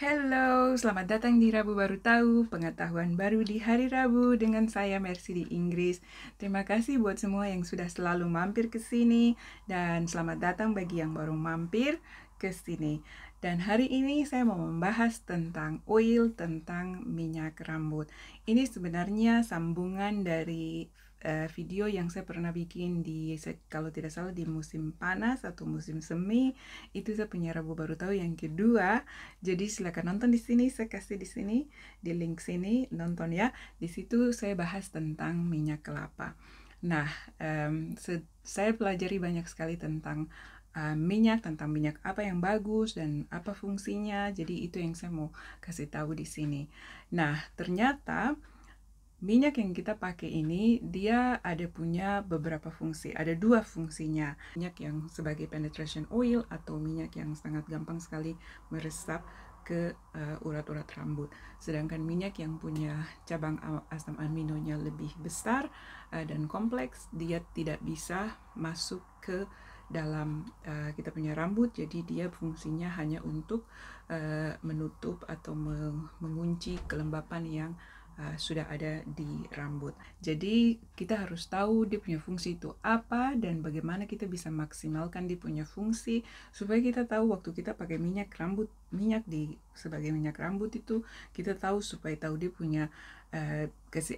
Halo, selamat datang di Rabu Baru Tahu, pengetahuan baru di hari Rabu dengan saya Mercy di Inggris. Terima kasih buat semua yang sudah selalu mampir ke sini dan selamat datang bagi yang baru mampir ke sini. Dan hari ini saya mau membahas tentang tentang minyak rambut. Ini sebenarnya sambungan dari video yang saya pernah bikin kalau tidak salah di musim panas atau musim semi. Itu saya punya Rabu Baru Tahu yang kedua. Jadi silakan nonton di sini, saya kasih di sini, di link sini, nonton ya. Di situ saya bahas tentang minyak kelapa. Nah, saya pelajari banyak sekali tentang tentang minyak apa yang bagus dan apa fungsinya. Jadi itu yang saya mau kasih tahu di sini. Nah, ternyata minyak yang kita pakai ini, dia ada punya beberapa fungsi. Ada dua fungsinya. Minyak yang sebagai penetration oil atau minyak yang sangat gampang sekali meresap ke urat-urat rambut. Sedangkan minyak yang punya cabang asam aminonya lebih besar dan kompleks, dia tidak bisa masuk ke dalam kita punya rambut. Jadi dia fungsinya hanya untuk menutup atau mengunci kelembapan yang sudah ada di rambut. Jadi kita harus tahu dia punya fungsi itu apa dan bagaimana kita bisa maksimalkan dia punya fungsi supaya kita tahu waktu kita pakai sebagai minyak rambut itu kita tahu supaya tahu dia punya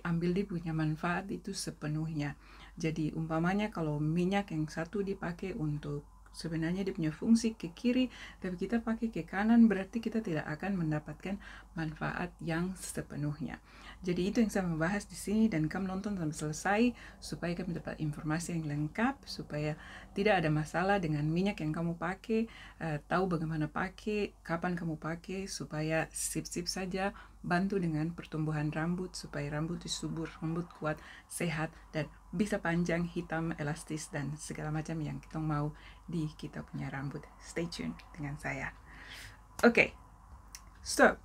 ambil dia punya manfaat itu sepenuhnya. Jadi umpamanya kalau minyak yang satu dipakai untuk sebenarnya dia punya fungsi ke kiri, tapi kita pakai ke kanan, berarti kita tidak akan mendapatkan manfaat yang sepenuhnya. Jadi itu yang saya membahas di sini dan kamu nonton sampai selesai supaya kamu dapat informasi yang lengkap, supaya tidak ada masalah dengan minyak yang kamu pakai, tahu bagaimana pakai, kapan kamu pakai, supaya sip-sip saja, bantu dengan pertumbuhan rambut, supaya rambut subur, rambut kuat, sehat, dan bisa panjang, hitam, elastis, dan segala macam yang kita mau di kita punya rambut. Stay tune dengan saya. Oke, so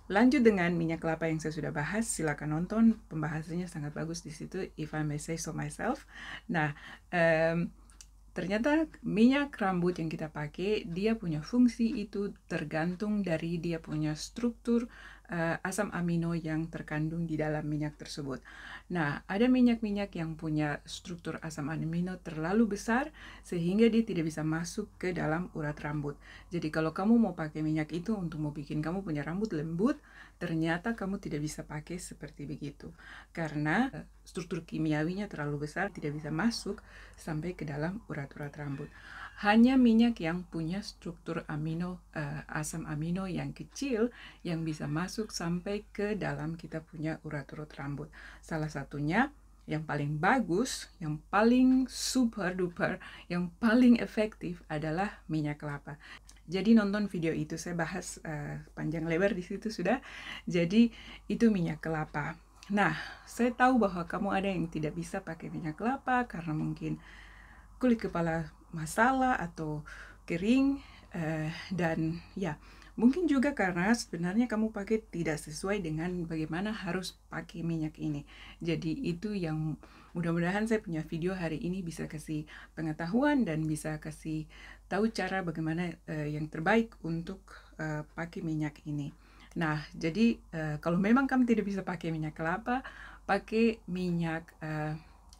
lanjut dengan minyak kelapa yang saya sudah bahas. Silakan nonton, pembahasannya sangat bagus di situ. If I may say so myself. Nah, ternyata minyak rambut yang kita pakai, dia punya fungsi itu tergantung dari dia punya struktur asam amino yang terkandung di dalam minyak tersebut. Nah, ada minyak-minyak yang punya struktur asam amino terlalu besar sehingga dia tidak bisa masuk ke dalam urat rambut. Jadi kalau kamu mau pakai minyak itu untuk mau bikin kamu punya rambut lembut, ternyata kamu tidak bisa pakai seperti begitu. Karena struktur kimiawinya terlalu besar, tidak bisa masuk sampai ke dalam urat-urat rambut. Hanya minyak yang punya struktur asam amino yang kecil yang bisa masuk sampai ke dalam kita punya urat-urat rambut. Salah satunya yang paling bagus, yang paling super duper, yang paling efektif adalah minyak kelapa. Jadi nonton video itu, saya bahas panjang lebar di situ sudah. Jadi itu minyak kelapa. Nah, saya tahu bahwa kamu ada yang tidak bisa pakai minyak kelapa karena mungkin kulit kepala masalah atau kering dan ya mungkin juga karena sebenarnya kamu pakai tidak sesuai dengan bagaimana harus pakai minyak ini. Jadi itu yang mudah-mudahan saya punya video hari ini bisa kasih pengetahuan dan bisa kasih tahu cara bagaimana yang terbaik untuk pakai minyak ini. Nah, jadi kalau memang kamu tidak bisa pakai minyak kelapa, pakai minyak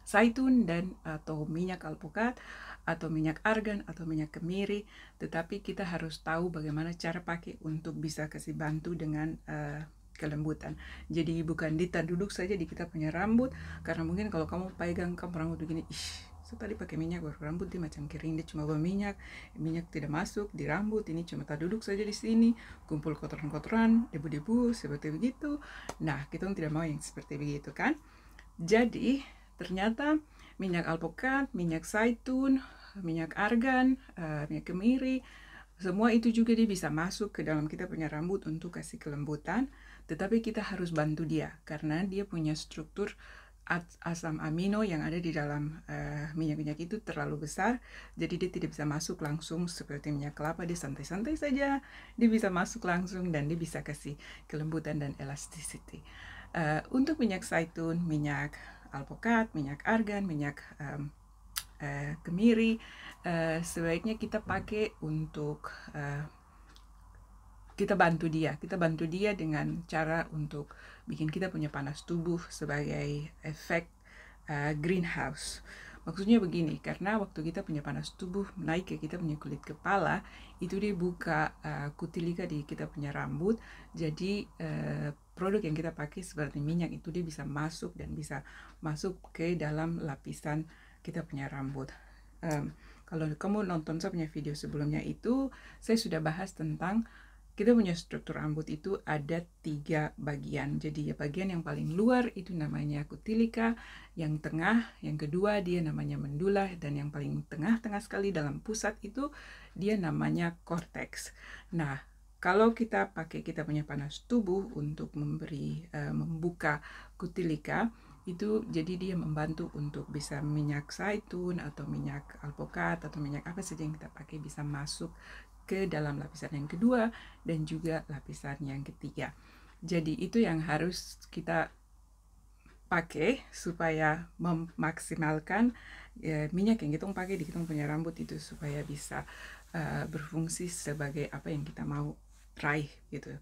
zaitun dan atau minyak alpukat atau minyak argan atau minyak kemiri, tetapi kita harus tahu bagaimana cara pakai untuk bisa kasih bantu dengan kelembutan. Jadi bukan kita duduk saja di kita punya rambut, karena mungkin kalau kamu pegang kamu rambut begini, saya tadi pakai minyak baru rambut dia macam kering, dia cuma bawa minyak tidak masuk di rambut, ini cuma tak duduk saja di sini, kumpul kotoran-kotoran, debu-debu seperti begitu. Nah, kita tidak mau yang seperti begitu kan? Jadi ternyata minyak alpukat, minyak zaitun, minyak argan, minyak kemiri, semua itu juga dia bisa masuk ke dalam kita punya rambut untuk kasih kelembutan, tetapi kita harus bantu dia karena dia punya struktur asam amino yang ada di dalam minyak-minyak itu terlalu besar, jadi dia tidak bisa masuk langsung seperti minyak kelapa, dia santai-santai saja, dia bisa masuk langsung dan dia bisa kasih kelembutan dan elasticity. Untuk minyak zaitun, minyak alpukat, minyak argan, minyak kemiri, sebaiknya kita pakai untuk kita bantu dia dengan cara untuk bikin kita punya panas tubuh sebagai efek greenhouse. Maksudnya begini, karena waktu kita punya panas tubuh naik ke kita punya kulit kepala, itu dia buka kutilika di kita punya rambut, jadi produk yang kita pakai seperti minyak itu dia bisa masuk dan bisa masuk ke dalam lapisan kita punya rambut. Kalau kamu nonton saya punya video sebelumnya itu, saya sudah bahas tentang kita punya struktur rambut itu ada 3 bagian. Jadi ya bagian yang paling luar itu namanya kutilika, yang tengah, yang kedua dia namanya mendula, dan yang paling tengah-tengah sekali dalam pusat itu dia namanya cortex. Nah, kalau kita pakai kita punya panas tubuh untuk membuka kutilika, itu jadi dia membantu untuk bisa minyak zaitun atau minyak alpukat atau minyak apa saja yang kita pakai bisa masuk ke dalam lapisan yang kedua dan juga lapisan yang ketiga. Jadi itu yang harus kita pakai supaya memaksimalkan minyak yang kita pakai di kita punya rambut itu supaya bisa berfungsi sebagai apa yang kita mau raih gitu,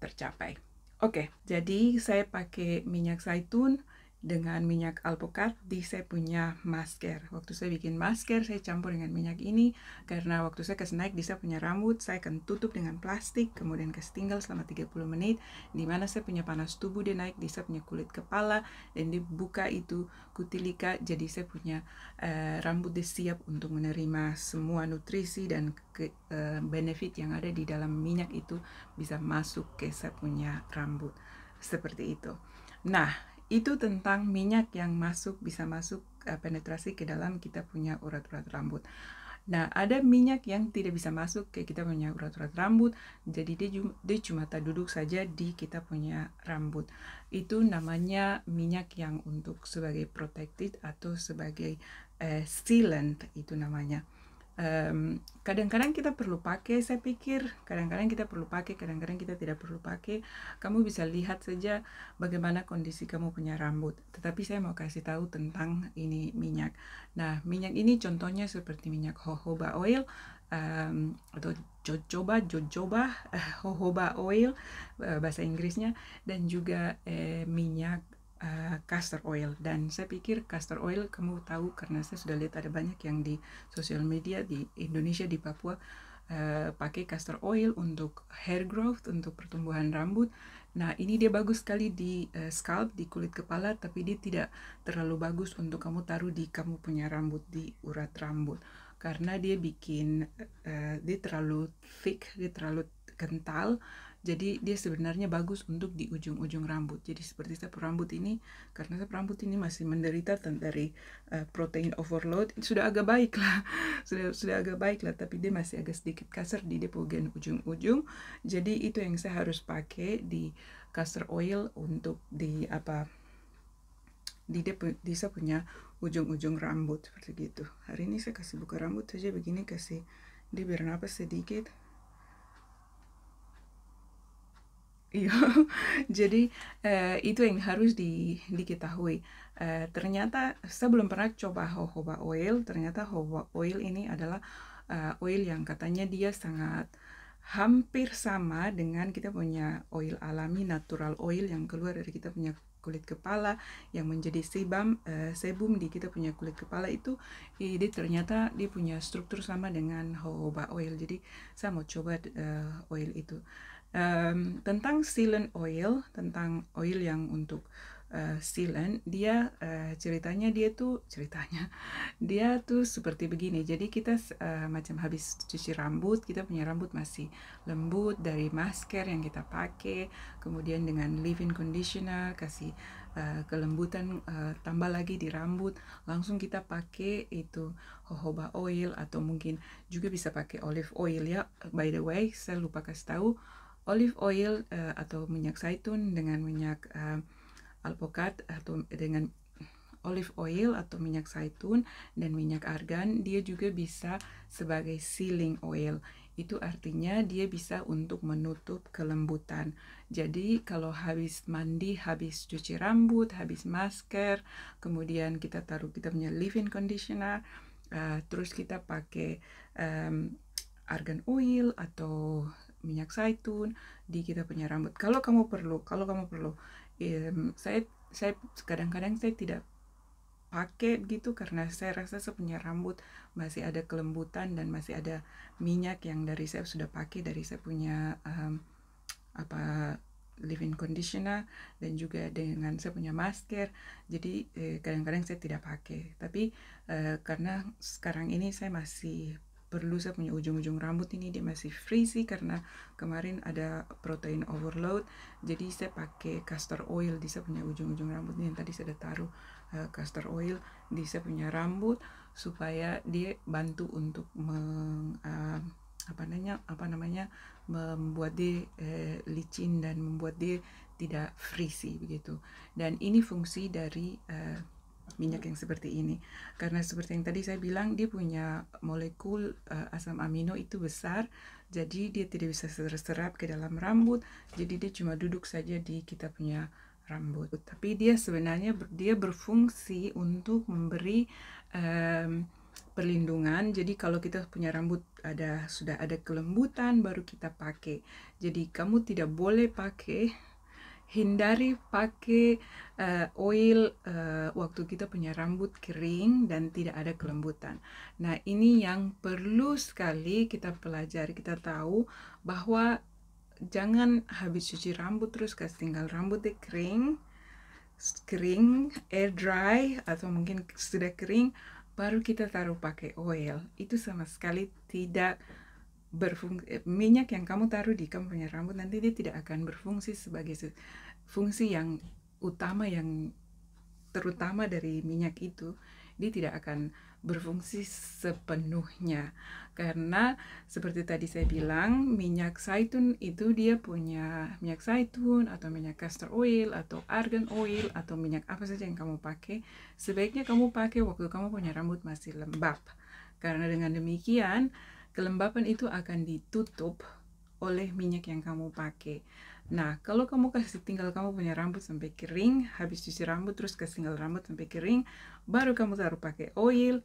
tercapai. Oke, jadi saya pakai minyak zaitun dengan minyak alpukat di saya punya masker. Waktu saya bikin masker, saya campur dengan minyak ini karena waktu saya kasih naik di saya punya rambut, saya akan tutup dengan plastik, kemudian kasih tinggal selama 30 menit, di mana saya punya panas tubuh dia naik di saya punya kulit kepala dan dibuka itu kutilika, jadi saya punya rambut dia siap untuk menerima semua nutrisi dan benefit yang ada di dalam minyak itu bisa masuk ke saya punya rambut. Seperti itu. Nah, itu tentang minyak yang bisa masuk penetrasi ke dalam kita punya urat-urat rambut. Nah, ada minyak yang tidak bisa masuk ke kita punya urat-urat rambut, jadi dia cuma duduk saja di kita punya rambut. Itu namanya minyak yang untuk sebagai protected atau sebagai sealant itu namanya. Kadang-kadang kita perlu pakai, saya pikir kadang-kadang kita perlu pakai, kadang-kadang kita tidak perlu pakai. Kamu bisa lihat saja bagaimana kondisi kamu punya rambut. Tetapi saya mau kasih tahu tentang ini minyak. Nah, minyak ini contohnya seperti minyak jojoba oil atau jojoba jojoba oil bahasa Inggrisnya, dan juga minyak castor oil. Dan saya pikir castor oil kamu tahu karena saya sudah lihat ada banyak yang di sosial media di Indonesia, di Papua pakai castor oil untuk hair growth, untuk pertumbuhan rambut. Nah, ini dia bagus sekali di scalp, di kulit kepala, tapi dia tidak terlalu bagus untuk kamu taruh di kamu punya rambut, di urat rambut, karena dia bikin dia terlalu thick, dia terlalu kental. Jadi dia sebenarnya bagus untuk di ujung-ujung rambut. Jadi seperti saya rambut ini, karena saya rambut ini masih menderita dari protein overload, sudah agak baik lah, sudah agak baik lah, tapi dia masih agak sedikit kasar di bagian ujung-ujung. Jadi itu yang saya harus pakai di castor oil untuk di saya punya ujung-ujung rambut seperti gitu. Hari ini saya kasih buka rambut saja begini, kasih dia bernapas sedikit. Iya, jadi itu yang harus diketahui. Ternyata saya belum pernah coba jojoba oil. Ternyata jojoba oil ini adalah oil yang katanya dia sangat hampir sama dengan kita punya oil alami, natural oil yang keluar dari kita punya kulit kepala yang menjadi sebum di kita punya kulit kepala itu. Dia ternyata dia punya struktur sama dengan jojoba oil. Jadi saya mau coba oil itu. Tentang sealant oil, tentang oil yang untuk sealant, dia ceritanya dia tuh seperti begini. Jadi kita macam habis cuci rambut, kita punya rambut masih lembut dari masker yang kita pakai, kemudian dengan leave-in conditioner kasih kelembutan, tambah lagi di rambut, langsung kita pakai itu jojoba oil atau mungkin juga bisa pakai olive oil ya. By the way, saya lupa kasih tahu, olive oil atau minyak zaitun dengan minyak alpukat atau dengan olive oil atau minyak zaitun dan minyak argan, dia juga bisa sebagai sealing oil. Itu artinya dia bisa untuk menutup kelembutan. Jadi kalau habis mandi, habis cuci rambut, habis masker, kemudian kita taruh kita punya leave-in conditioner, terus kita pakai argan oil atau minyak zaitun di kita punya rambut. Kalau kamu perlu, saya kadang-kadang saya tidak pakai gitu karena saya rasa saya punya rambut masih ada kelembutan dan masih ada minyak yang dari saya sudah pakai dari saya punya leave-in conditioner dan juga dengan saya punya masker. Jadi kadang-kadang saya tidak pakai. Tapi karena sekarang ini saya masih perlu, saya punya ujung-ujung rambut ini dia masih frizzy karena kemarin ada protein overload. Jadi saya pakai castor oil di saya punya ujung-ujung rambut ini. Tadi saya sudah taruh castor oil di saya punya rambut supaya dia bantu untuk membuat dia licin dan membuat dia tidak frizzy begitu. Dan ini fungsi dari minyak yang seperti ini, karena seperti yang tadi saya bilang dia punya molekul asam amino itu besar, jadi dia tidak bisa terserap ke dalam rambut, jadi dia cuma duduk saja di kita punya rambut. Tapi dia sebenarnya dia berfungsi untuk memberi perlindungan. Jadi kalau kita punya rambut sudah ada kelembutan baru kita pakai. Jadi kamu tidak boleh hindari pakai oil waktu kita punya rambut kering dan tidak ada kelembutan. Nah, ini yang perlu sekali kita pelajari, kita tahu bahwa jangan habis cuci rambut terus kasih tinggal rambutnya kering, air dry atau mungkin sudah kering baru kita taruh pakai oil. Itu sama sekali tidak berfungsi. Minyak yang kamu taruh di kamu punya rambut nanti dia tidak akan berfungsi sebagai fungsi yang utama, yang terutama dari minyak itu. Dia tidak akan berfungsi sepenuhnya karena seperti tadi saya bilang, minyak zaitun itu dia punya minyak zaitun atau minyak castor oil atau argan oil atau minyak apa saja yang kamu pakai, sebaiknya kamu pakai waktu kamu punya rambut masih lembab, karena dengan demikian kelembapan itu akan ditutup oleh minyak yang kamu pakai. Nah, kalau kamu tinggal kamu punya rambut sampai kering, habis cuci rambut terus kasih tinggal rambut sampai kering, baru kamu taruh pakai oil,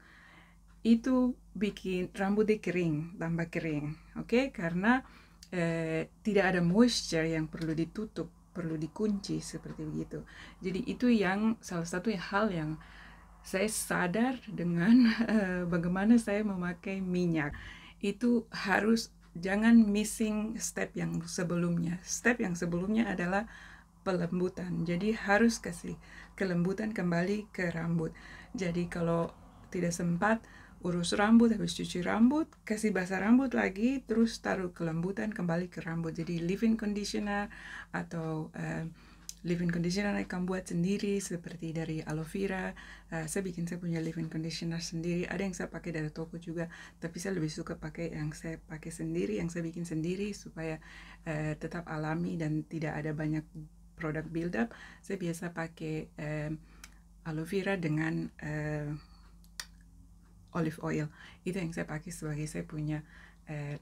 itu bikin rambutnya kering, tambah kering, oke? Karena tidak ada moisture yang perlu ditutup, perlu dikunci seperti begitu. Jadi itu yang salah satu hal yang saya sadar dengan bagaimana saya memakai minyak. Itu harus jangan missing step yang sebelumnya. Step yang sebelumnya adalah pelembutan. Jadi harus kasih kelembutan kembali ke rambut. Jadi kalau tidak sempat urus rambut, habis cuci rambut, kasih basah rambut lagi, terus taruh kelembutan kembali ke rambut. Jadi leave-in conditioner atau leave-in conditioner yang kamu buat sendiri seperti dari aloe vera. Saya punya leave-in conditioner sendiri. Ada yang saya pakai dari toko juga, tapi saya lebih suka pakai yang saya pakai sendiri, yang saya bikin sendiri supaya tetap alami dan tidak ada banyak produk build up. Saya biasa pakai aloe vera dengan olive oil. Itu yang saya pakai sebagai saya punya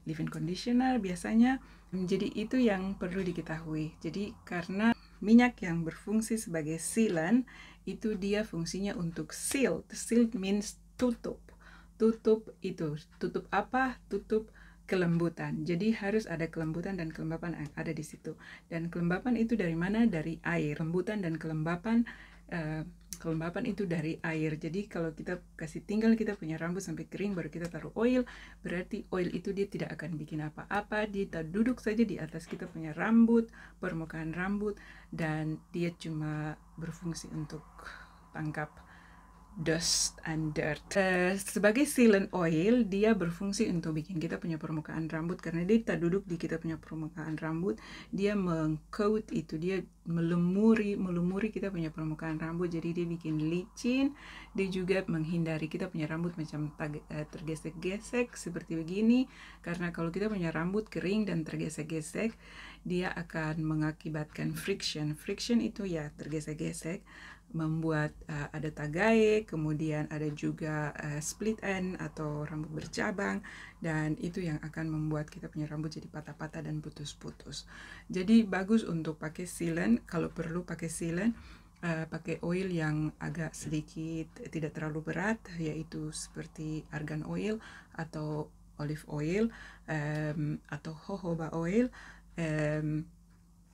leave-in conditioner biasanya. Jadi itu yang perlu diketahui. Jadi karena minyak yang berfungsi sebagai sealant, itu dia fungsinya untuk seal. Seal means tutup. Tutup apa? Tutup kelembutan. Jadi harus ada kelembutan dan kelembapan yang ada di situ. Dan kelembapan itu dari mana? Dari air. Kelembutan dan kelembapan itu dari air. Jadi kalau kita kasih tinggal kita punya rambut sampai kering baru kita taruh oil, berarti oil itu dia tidak akan bikin apa-apa, dia duduk saja di atas kita punya rambut, permukaan rambut, dan dia cuma berfungsi untuk tangkap dust and dirt. Sebagai sealant oil, dia berfungsi untuk bikin kita punya permukaan rambut, karena dia tak duduk di kita punya permukaan rambut, dia mengcoat itu, dia melumuri kita punya permukaan rambut, jadi dia bikin licin, dia juga menghindari kita punya rambut macam tergesek-gesek seperti begini, karena kalau kita punya rambut kering dan tergesek-gesek, dia akan mengakibatkan friction. Friction itu ya tergesek-gesek, membuat ada tagai, kemudian ada juga split end atau rambut bercabang, dan itu yang akan membuat kita punya rambut jadi patah-patah dan putus-putus. Jadi bagus untuk pakai sealant, kalau perlu pakai sealant, pakai oil yang agak sedikit tidak terlalu berat, yaitu seperti argan oil atau olive oil atau jojoba oil.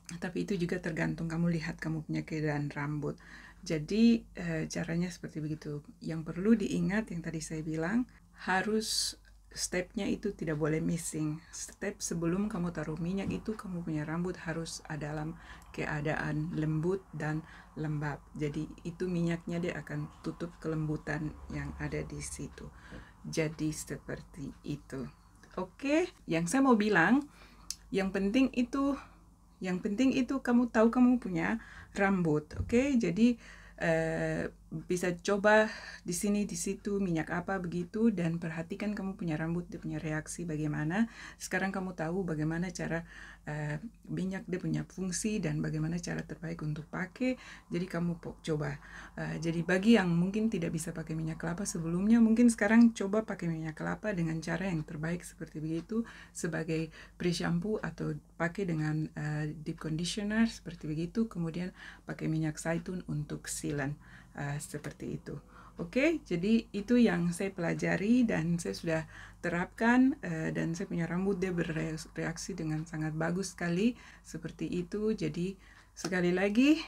Tapi itu juga tergantung kamu lihat kamu punya keadaan rambut. Jadi caranya seperti begitu. Yang perlu diingat yang tadi saya bilang, harus stepnya itu tidak boleh missing. Step sebelum kamu taruh minyak itu, kamu punya rambut harus dalam keadaan lembut dan lembab. Jadi itu minyaknya dia akan tutup kelembutan yang ada di situ. Jadi seperti itu. Oke, yang saya mau bilang, yang penting itu kamu tahu kamu punya rambut. Oke, jadi bisa coba di sini di situ minyak apa begitu, dan perhatikan kamu punya rambut, dia punya reaksi bagaimana. Sekarang kamu tahu bagaimana cara minyak dia punya fungsi dan bagaimana cara terbaik untuk pakai. Jadi kamu coba. Jadi bagi yang mungkin tidak bisa pakai minyak kelapa sebelumnya, mungkin sekarang coba pakai minyak kelapa dengan cara yang terbaik seperti begitu, sebagai pre-shampoo atau pakai dengan deep conditioner seperti begitu, kemudian pakai minyak zaitun untuk silen seperti itu. Oke, jadi itu yang saya pelajari dan saya sudah terapkan, dan saya punya rambut dia bereaksi dengan sangat bagus sekali seperti itu. Jadi sekali lagi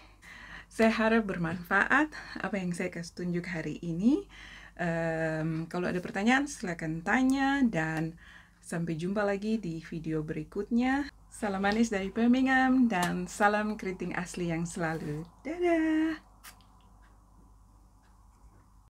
saya harap bermanfaat apa yang saya kasih tunjuk hari ini. Kalau ada pertanyaan silakan tanya, dan sampai jumpa lagi di video berikutnya. Salam manis dari Birmingham dan salam keriting asli yang selalu. Dadah!